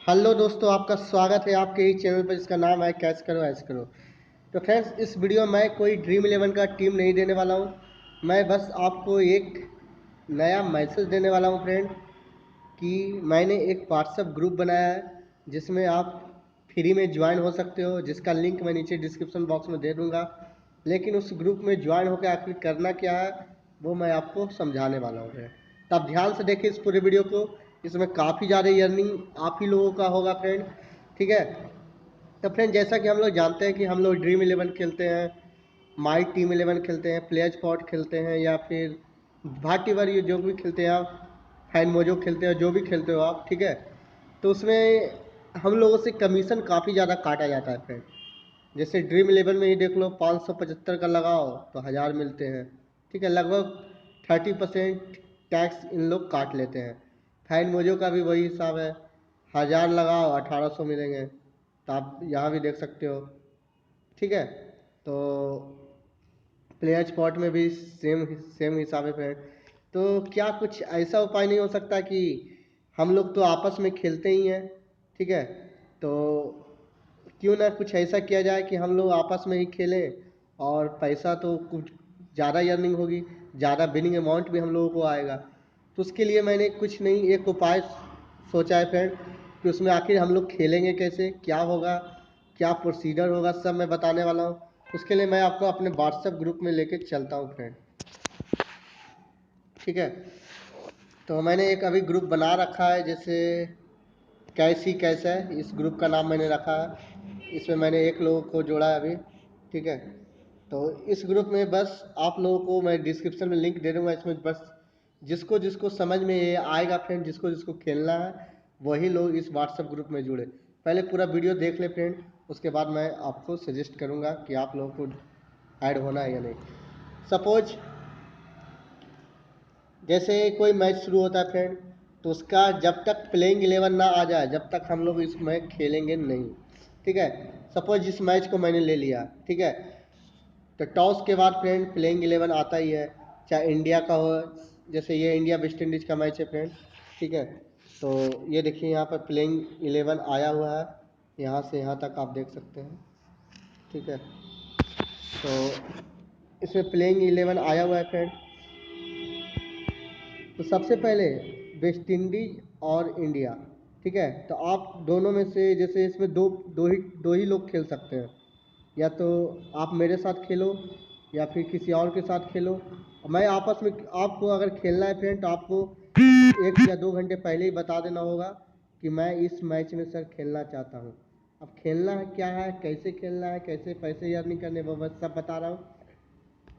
Hello दोस्तों, आपका स्वागत है आपके ही चैनल पर जिसका नाम है कैच करो ऐश करो। तो फ्रेंड्स, इस वीडियो में मैं कोई ड्रीम इलेवन का टीम नहीं देने वाला हूँ। मैं बस आपको एक नया मैसेज देने वाला हूँ फ्रेंड, कि मैंने एक व्हाट्सएप ग्रुप बनाया है जिसमें आप फ्री में ज्वाइन हो सकते हो, जिसका लिंक मैं नीचे डिस्क्रिप्शन बॉक्स में दे दूँगा। लेकिन उस ग्रुप में ज्वाइन होकर आखिर करना क्या है वो मैं आपको समझाने वाला हूँ फ्रेंड। तो आप ध्यान से देखिए इस पूरे वीडियो को। इसमें काफ़ी ज़्यादा अर्निंग आप ही लोगों का होगा फ्रेंड। ठीक है। तो फ्रेंड, जैसा कि हम लोग जानते हैं कि हम लोग ड्रीम इलेवन खेलते हैं, माई टीम इलेवन खेलते हैं, प्लेयर स्पॉट खेलते हैं, या फिर भाटीवर, ये जो भी खेलते हैं आप, फैन मोजो खेलते हो, जो भी खेलते हो आप। ठीक है। तो उसमें हम लोगों से कमीशन काफ़ी ज़्यादा काटा जाता है फ्रेंड। जैसे ड्रीम इलेवन में ही देख लो, 575 का लगाओ तो 1000 मिलते हैं। ठीक है, लगभग 30% टैक्स इन लोग काट लेते हैं। फाइन मोजो का भी वही हिसाब है, 1000 लगाओ 1800 मिलेंगे। तो आप यहाँ भी देख सकते हो। ठीक है। तो प्लेयर स्पॉट में भी सेम सेम हिसाब है फ्रेंड। तो क्या कुछ ऐसा उपाय नहीं हो सकता कि हम लोग तो आपस में खेलते ही हैं। ठीक है। तो क्यों ना कुछ ऐसा किया जाए कि हम लोग आपस में ही खेलें, और पैसा तो कुछ ज़्यादा अर्निंग होगी, ज़्यादा विनिंग अमाउंट भी हम लोगों को आएगा। तो उसके लिए मैंने कुछ नहीं, एक उपाय सोचा है फ्रेंड, कि उसमें आखिर हम लोग खेलेंगे कैसे, क्या होगा, क्या प्रोसीजर होगा, सब मैं बताने वाला हूँ। उसके लिए मैं आपको अपने व्हाट्सएप ग्रुप में लेके चलता हूँ फ्रेंड। ठीक है। तो मैंने एक अभी ग्रुप बना रखा है, जैसे कैसी कैसा है, इस ग्रुप का नाम मैंने रखा है। इसमें मैंने एक लोगों को जोड़ा है अभी। ठीक है। तो इस ग्रुप में बस आप लोगों को मैं डिस्क्रिप्शन में लिंक दे दूँगा। इसमें बस जिसको जिसको समझ में ये आएगा फ्रेंड, जिसको जिसको खेलना है, वही लोग इस व्हाट्सएप ग्रुप में जुड़े। पहले पूरा वीडियो देख ले फ्रेंड, उसके बाद मैं आपको सजेस्ट करूँगा कि आप लोगों को ऐड होना है या नहीं। सपोज जैसे कोई मैच शुरू होता है फ्रेंड, तो उसका जब तक प्लेइंग 11 ना आ जाए, जब तक हम लोग इसमें खेलेंगे नहीं। ठीक है। सपोज इस मैच को मैंने ले लिया। ठीक है। तो टॉस के बाद फ्रेंड प्लेइंग 11 आता ही है, चाहे इंडिया का हो। जैसे ये इंडिया वेस्ट इंडीज का मैच है फ्रेंड। ठीक है। तो ये देखिए यहाँ पर प्लेइंग 11 आया हुआ है, यहाँ से यहाँ तक आप देख सकते हैं। ठीक है। तो इसमें प्लेइंग 11 आया हुआ है फ्रेंड। तो सबसे पहले वेस्ट इंडीज और इंडिया। ठीक है। तो आप दोनों में से, जैसे इसमें दो ही लोग खेल सकते हैं। या तो आप मेरे साथ खेलो, या फिर किसी और के साथ खेलो। मैं आपस में, आपको अगर खेलना है फ्रेंड, तो आपको 1 या 2 घंटे पहले ही बता देना होगा कि मैं इस मैच में सर खेलना चाहता हूँ। अब खेलना है क्या है, कैसे खेलना है, कैसे पैसे अर्निंग करने, वो बस सब बता रहा हूँ।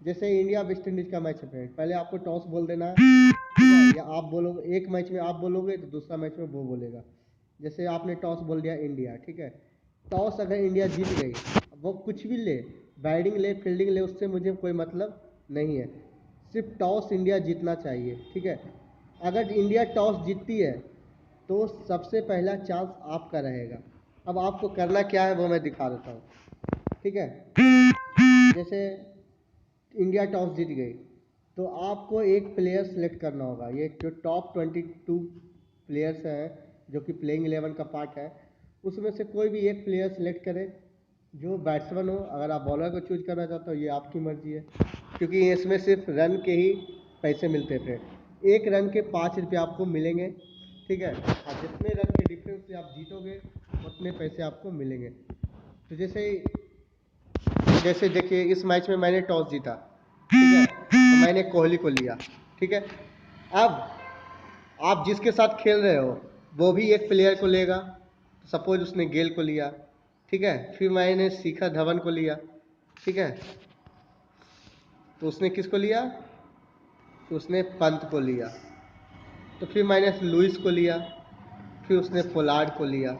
जैसे इंडिया वेस्ट इंडीज का मैच है फ्रेंड, पहले आपको टॉस बोल देना है। ठीक है। या आप बोलोगे, एक मैच में आप बोलोगे तो दूसरा मैच में वो बोलेगा। जैसे आपने टॉस बोल दिया इंडिया। ठीक है। टॉस अगर इंडिया जीत गई, वो कुछ भी ले, बैटिंग ले, फील्डिंग ले, उससे मुझे कोई मतलब नहीं है। सिर्फ टॉस इंडिया जीतना चाहिए। ठीक है। अगर इंडिया टॉस जीतती है तो सबसे पहला चांस आपका रहेगा। अब आपको करना क्या है वो मैं दिखा देता हूँ। ठीक है। जैसे इंडिया टॉस जीत गई, तो आपको एक प्लेयर सेलेक्ट करना होगा। ये जो टॉप 22 प्लेयर्स हैं, जो कि प्लेइंग 11 का पार्ट है, उसमें से कोई भी एक प्लेयर सेलेक्ट करें जो बैट्समैन हो। अगर आप बॉलर को चूज करना चाहते हो, ये आपकी मर्जी है, क्योंकि इसमें सिर्फ रन के ही पैसे मिलते थे। एक रन के 5 रुपये आपको मिलेंगे। ठीक है। और जितने रन के डिफरेंस से आप जीतोगे, उतने पैसे आपको मिलेंगे। तो जैसे जैसे देखिए, इस मैच में मैंने टॉस जीता। ठीक है। तो मैंने कोहली को लिया। ठीक है। अब आप जिसके साथ खेल रहे हो वो भी एक प्लेयर को लेगा। सपोज उसने गेल को लिया। ठीक है। फिर मैंने शिखर धवन को लिया। ठीक है। तो उसने किसको लिया, तो उसने पंत को लिया। तो फिर मैंने लुइस को लिया। फिर उसने पोलार्ड को लिया।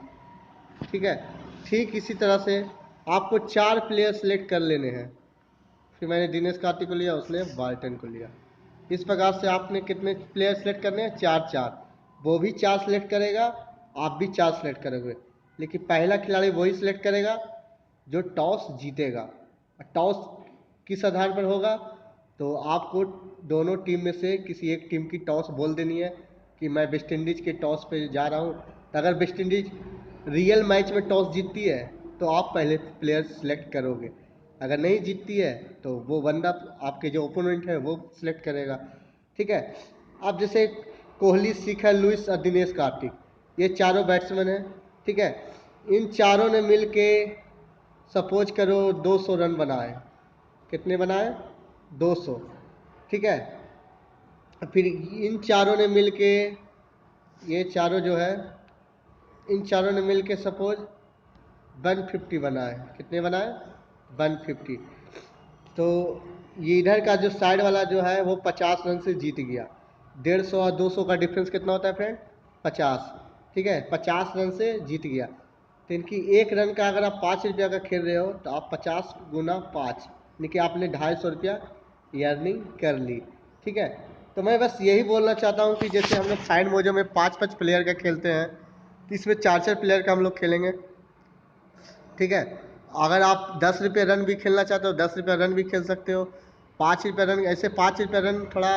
ठीक है। ठीक इसी तरह से आपको 4 प्लेयर सेलेक्ट कर लेने हैं। फिर मैंने दिनेश कार्तिक को लिया, उसने वार्टन को लिया। इस प्रकार से आपने कितने प्लेयर सेलेक्ट करने हैं, 4 4। वो भी 4 सेलेक्ट करेगा, आप भी 4 सेलेक्ट करोगे। लेकिन पहला खिलाड़ी वही सेलेक्ट करेगा जो टॉस जीतेगा। टॉस किस आधार पर होगा, तो आपको दोनों टीम में से किसी एक टीम की टॉस बोल देनी है कि मैं वेस्ट इंडीज़ के टॉस पे जा रहा हूँ। तो अगर वेस्ट इंडीज़ रियल मैच में टॉस जीतती है तो आप पहले प्लेयर सिलेक्ट करोगे, अगर नहीं जीतती है तो वो बंदा आपके जो ओपोनेंट है वो सिलेक्ट करेगा। ठीक है। अब जैसे कोहली, शिखर, लुइस और दिनेश कार्तिक, ये चारों बैट्समैन हैं। ठीक है। इन चारों ने मिल के सपोज करो 200 रन बनाए। कितने बनाए? 200। ठीक है। फिर इन चारों ने मिल के, ये चारों जो है, इन चारों ने मिल के सपोज 150 बनाए। कितने बनाए? 150। तो ये इधर का जो साइड वाला जो है वो 50 रन से जीत गया। 150 और 200 का डिफरेंस कितना होता है फ्रेंड? 50। ठीक है, 50 रन से जीत गया। तो इनकी एक रन का अगर आप 5 रुपया का खेल रहे हो तो आप 50 गुना 5, यानी कि आपने 250 रुपया अर्निंग कर ली। ठीक है। तो मैं बस यही बोलना चाहता हूँ कि जैसे हम लोग साइड मोजो में 5-5 प्लेयर का खेलते हैं, तो इसमें 4-4 प्लेयर का हम लोग खेलेंगे। ठीक है। अगर आप 10 रुपये रन भी खेलना चाहते हो 10 रुपये रन भी खेल सकते हो। 5 रुपये रन, ऐसे 5 रुपये रन थोड़ा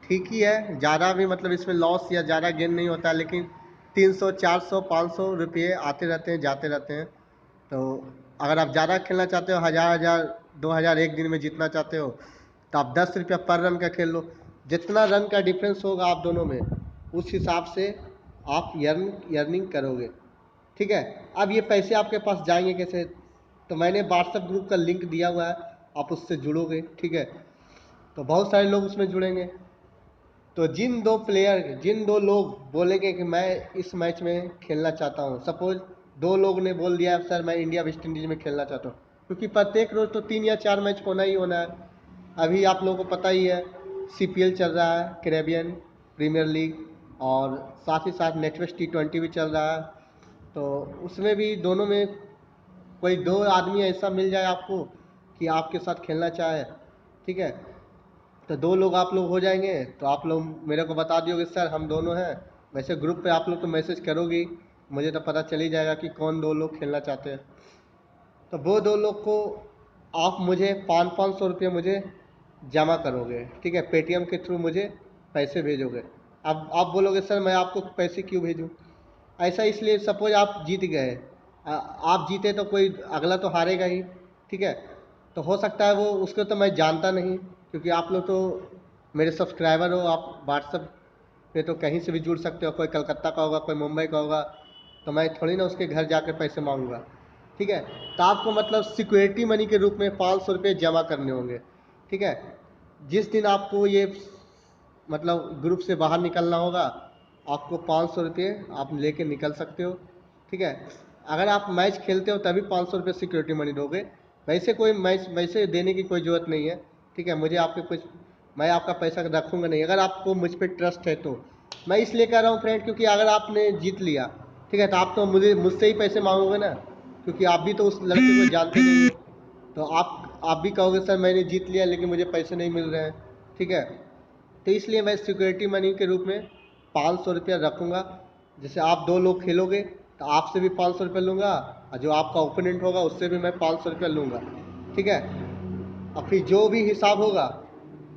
ठीक ही है, ज़्यादा भी मतलब इसमें लॉस या ज़्यादा गेन नहीं होता, लेकिन 300, 400, 500 रुपये आते रहते हैं, जाते रहते हैं। तो अगर आप ज़्यादा खेलना चाहते हो, 1000 2000 एक दिन में जीतना चाहते हो, तो आप 10 रुपया पर रन का खेल लो। जितना रन का डिफरेंस होगा आप दोनों में, उस हिसाब से आप अर्निंग करोगे। ठीक है। अब ये पैसे आपके पास जाएंगे कैसे? तो मैंने व्हाट्सएप ग्रुप का लिंक दिया हुआ है, आप उससे जुड़ोगे। ठीक है। तो बहुत सारे लोग उसमें जुड़ेंगे। तो जिन दो लोग बोलेंगे कि मैं इस मैच में खेलना चाहता हूँ, सपोज 2 लोग ने बोल दिया सर मैं इंडिया वेस्ट इंडीज में खेलना चाहता हूँ, क्योंकि प्रत्येक रोज तो 3 या 4 मैच होना ही होना है। अभी आप लोगों को पता ही है, सीपीएल चल रहा है, कैरेबियन प्रीमियर लीग, और साथ ही साथ नेटवेस्ट T20 भी चल रहा है। तो उसमें भी दोनों में कोई 2 आदमी ऐसा मिल जाए आपको कि आपके साथ खेलना चाहे। ठीक है। तो 2 लोग आप लोग हो जाएंगे, तो आप लोग मेरे को बता दियोगे सर हम दोनों हैं। वैसे ग्रुप पे आप लोग तो मैसेज करोगे ही, मुझे तो पता चल ही जाएगा कि कौन 2 लोग खेलना चाहते हैं। तो वो 2 लोग को आप मुझे 500-500 रुपये मुझे जमा करोगे। ठीक है, पेटीएम के थ्रू मुझे पैसे भेजोगे। अब आप बोलोगे सर मैं आपको पैसे क्यों भेजूं? ऐसा इसलिए, सपोज आप जीत गए, आप जीते तो कोई अगला तो हारेगा ही। ठीक है। तो हो सकता है वो, उसको तो मैं जानता नहीं, क्योंकि आप लोग तो मेरे सब्सक्राइबर हो, आप व्हाट्सएप पे तो कहीं से भी जुड़ सकते हो, कोई कलकत्ता का होगा, कोई मुंबई का होगा, तो मैं थोड़ी ना उसके घर जाकर पैसे मांगूंगा। ठीक है। तो आपको मतलब सिक्योरिटी मनी के रूप में 500 रुपये जमा करने होंगे। ठीक है। जिस दिन आपको ये मतलब ग्रुप से बाहर निकलना होगा, आपको 500 रुपये आप लेके निकल सकते हो। ठीक है। अगर आप मैच खेलते हो तभी 500 रुपये सिक्योरिटी मनी दोगे, वैसे कोई मैच वैसे देने की कोई ज़रूरत नहीं है। ठीक है। मुझे आपके कुछ, मैं आपका पैसा रखूँगा नहीं, अगर आपको मुझ पर ट्रस्ट है तो। मैं इसलिए कह रहा हूँ फ्रेंड, क्योंकि अगर आपने जीत लिया, ठीक है, तो आप तो मुझसे ही पैसे मांगोगे ना, क्योंकि आप भी तो उस लड़के को जानते नहीं हो। तो आप भी कहोगे सर मैंने जीत लिया लेकिन मुझे पैसे नहीं मिल रहे हैं। ठीक है। तो इसलिए मैं सिक्योरिटी मनी के रूप में 500 रुपया रखूँगा। जैसे आप 2 लोग खेलोगे तो आपसे भी 500 रुपया लूँगा, और जो आपका ओपोनेंट होगा उससे भी मैं 500 रुपया लूँगा। ठीक है। और फिर जो भी हिसाब होगा,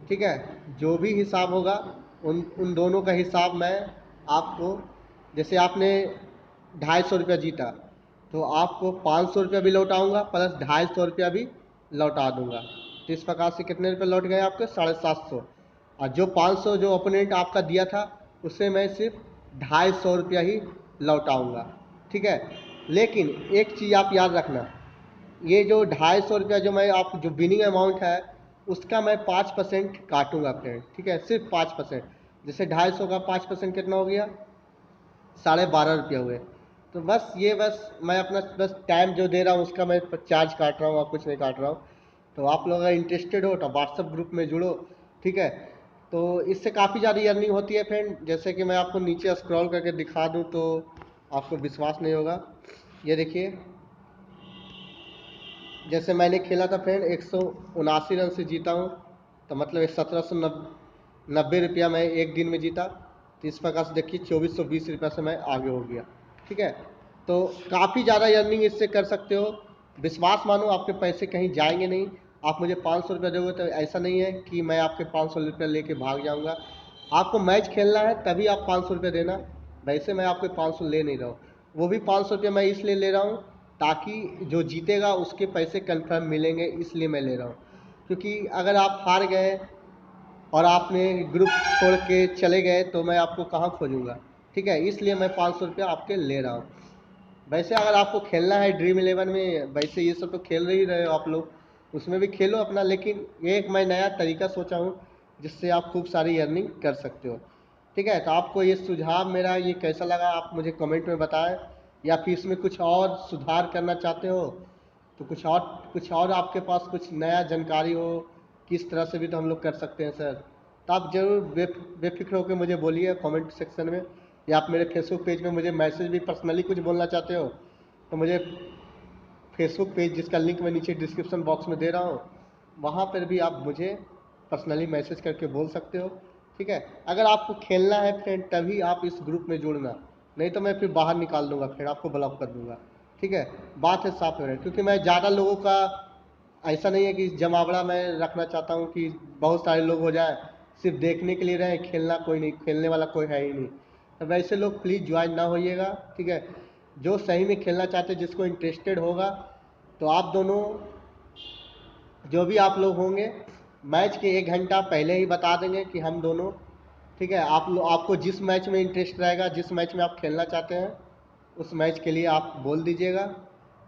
ठीक है, जो भी हिसाब होगा, उन उन दोनों का हिसाब मैं आपको, जैसे आपने 250 रुपया जीता, तो आपको 500 रुपया भी लौटाऊंगा प्लस 250 रुपया भी लौटा दूंगा। तो इस प्रकार से कितने रुपये लौट गए आपके? 750। और जो 500 जो ओपोनेंट आपका दिया था, उससे मैं सिर्फ 250 रुपया ही लौटाऊंगा। ठीक है। लेकिन एक चीज़ आप याद रखना, ये जो 250 रुपया जो मैं आप जो विनिंग अमाउंट है, उसका मैं 5% काटूंगा फ्रेंड। ठीक है, सिर्फ 5%। जैसे 250 का 5% कितना हो गया? 12.5 रुपया हुए। तो बस ये, बस मैं अपना बस टाइम जो दे रहा हूँ उसका मैं चार्ज काट रहा हूँ और कुछ नहीं काट रहा हूँ। तो आप लोग अगर इंटरेस्टेड हो तो व्हाट्सएप ग्रुप में जुड़ो। ठीक है। तो इससे काफ़ी ज़्यादा अर्निंग होती है फ्रेंड, जैसे कि मैं आपको नीचे स्क्रॉल करके दिखा दूँ तो आपको विश्वास नहीं होगा। ये देखिए, जैसे मैंने खेला था फ्रेंड 179 रन से जीता हूँ, तो मतलब 1790 रुपया मैं एक दिन में जीता। तो इस प्रकार से देखिए 2420 रुपया से मैं आगे हो गया। ठीक है। तो काफ़ी ज़्यादा अर्निंग इससे कर सकते हो। विश्वास मानो, आपके पैसे कहीं जाएंगे नहीं। आप मुझे 500 रुपया दोगे तो ऐसा नहीं है कि मैं आपके 500 रुपया लेके भाग जाऊँगा। आपको मैच खेलना है तभी आप 500 रुपया देना, वैसे मैं आपके 500 ले नहीं रहा हूँ। वो भी 500 रुपया मैं इसलिए ले रहा हूँ ताकि जो जीतेगा उसके पैसे कंफर्म मिलेंगे, इसलिए मैं ले रहा हूँ। क्योंकि अगर आप हार गए और आपने ग्रुप छोड़ के चले गए तो मैं आपको कहाँ खोजूंगा, ठीक है, इसलिए मैं 500 रुपया आपके ले रहा हूँ। वैसे अगर आपको खेलना है ड्रीम इलेवन में, वैसे ये सब तो खेल ही रहे हो आप लोग, उसमें भी खेलो अपना, लेकिन एक मैं नया तरीका सोचा हूँ जिससे आप खूब सारी अर्निंग कर सकते हो। ठीक है, तो आपको ये सुझाव मेरा ये कैसा लगा आप मुझे कमेंट में बताएं, या फिर इसमें कुछ और सुधार करना चाहते हो तो कुछ और आपके पास कुछ नया जानकारी हो किस तरह से भी तो हम लोग कर सकते हैं सर, तो आप जरूर बेफिक्र होकर मुझे बोलिए कमेंट सेक्शन में, या आप मेरे फेसबुक पेज में मुझे मैसेज भी पर्सनली कुछ बोलना चाहते हो तो मुझे फेसबुक पेज जिसका लिंक मैं नीचे डिस्क्रिप्शन बॉक्स में दे रहा हूँ वहाँ पर भी आप मुझे पर्सनली मैसेज करके बोल सकते हो। ठीक है, अगर आपको खेलना है फ्रेंड तभी आप इस ग्रुप में जुड़ना, नहीं तो मैं फिर बाहर निकाल दूंगा फ्रेंड, आपको ब्लॉक कर दूंगा। ठीक है, बात है साफ फ्रेंड, क्योंकि मैं ज़्यादा लोगों का ऐसा नहीं है कि जमावड़ा मैं रखना चाहता हूँ कि बहुत सारे लोग हो जाए सिर्फ देखने के लिए रहे, खेलना कोई नहीं, खेलने वाला कोई है ही नहीं। तो वैसे लोग प्लीज़ ज्वाइन ना होइएगा। ठीक है, जो सही में खेलना चाहते जिसको इंटरेस्टेड होगा तो आप दोनों जो भी आप लोग होंगे मैच के 1 घंटा पहले ही बता देंगे कि हम दोनों, ठीक है, आपको जिस मैच में इंटरेस्ट रहेगा, जिस मैच में आप खेलना चाहते हैं उस मैच के लिए आप बोल दीजिएगा,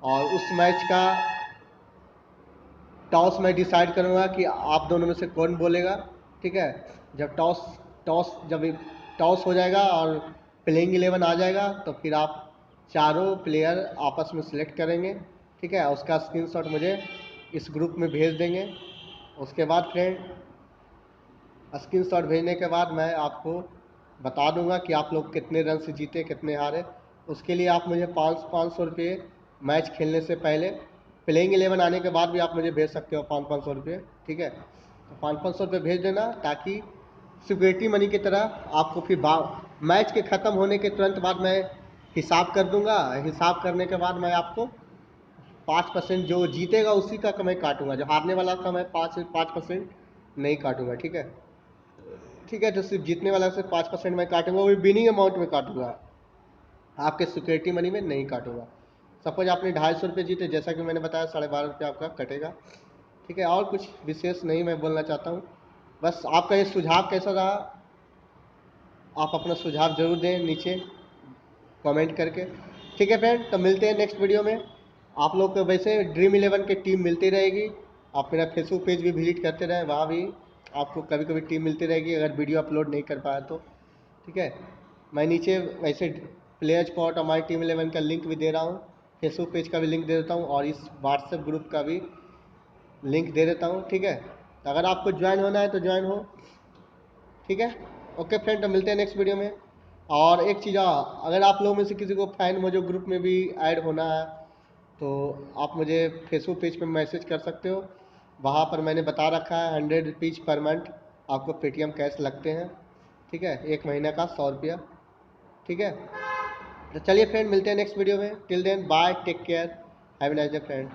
और उस मैच का टॉस मैं डिसाइड करूँगा कि आप दोनों में से कौन बोलेगा। ठीक है, जब टॉस टॉस जब टॉस हो जाएगा और प्लेइंग 11 आ जाएगा तो फिर आप चारों प्लेयर आपस में सिलेक्ट करेंगे। ठीक है, उसका स्क्रीनशॉट मुझे इस ग्रुप में भेज देंगे। उसके बाद फ्रेंड स्क्रीनशॉट भेजने के बाद मैं आपको बता दूंगा कि आप लोग कितने रन से जीते कितने हारे। उसके लिए आप मुझे 500 रुपये मैच खेलने से पहले, प्लेइंग 11 आने के बाद भी आप मुझे भेज सकते हो 500 रुपये। ठीक है, तो 500 रुपये भेज देना ताकि सिक्योरिटी मनी की तरह आपको फिर मैच के ख़त्म होने के तुरंत बाद मैं हिसाब कर दूंगा। हिसाब करने के बाद मैं आपको 5% जो जीतेगा उसी का मैं काटूंगा, जो हारने वाला का मैं 5% नहीं काटूंगा। ठीक है, ठीक है, तो सिर्फ जीतने वाला से 5% मैं काटूंगा, वो भी विनिंग अमाउंट में काटूंगा, आपके सिक्योरिटी मनी में नहीं काटूंगा। सपोज आपने 250 रुपये जीते, जैसा कि मैंने बताया 12.5 रुपये आपका कटेगा। ठीक है, और कुछ विशेष नहीं मैं बोलना चाहता हूँ, बस आपका ये सुझाव कैसा रहा आप अपना सुझाव जरूर दें नीचे कमेंट करके। ठीक है फ्रेंड, तो मिलते हैं नेक्स्ट वीडियो में। आप लोग को वैसे ड्रीम इलेवन की टीम मिलती रहेगी, आप मेरा फेसबुक पेज भी विजिट करते रहें, वहाँ भी आपको कभी कभी टीम मिलती रहेगी अगर वीडियो अपलोड नहीं कर पाया तो। ठीक है, मैं नीचे वैसे प्लेयर स्पॉट और माई टीम इलेवन का लिंक भी दे रहा हूँ, फेसबुक पेज का भी लिंक दे देता हूँ, और इस व्हाट्सएप ग्रुप का भी लिंक दे देता हूँ। ठीक है, तो अगर आपको ज्वाइन होना है तो ज्वाइन हो। ठीक है, ओके फ्रेंड, तो मिलते हैं नेक्स्ट वीडियो में। और एक चीज़, अगर आप लोगों में से किसी को फैन मोजो ग्रुप में भी ऐड होना है तो आप मुझे फेसबुक पेज पे मैसेज कर सकते हो, वहाँ पर मैंने बता रखा है 100 रुपीज़ पर मंथ आपको पेटीएम कैश लगते हैं। ठीक है, 1 महीने का 100 रुपया। ठीक है, तो चलिए फ्रेंड मिलते हैं नेक्स्ट वीडियो में, till then bye, take care, have a nice day friend.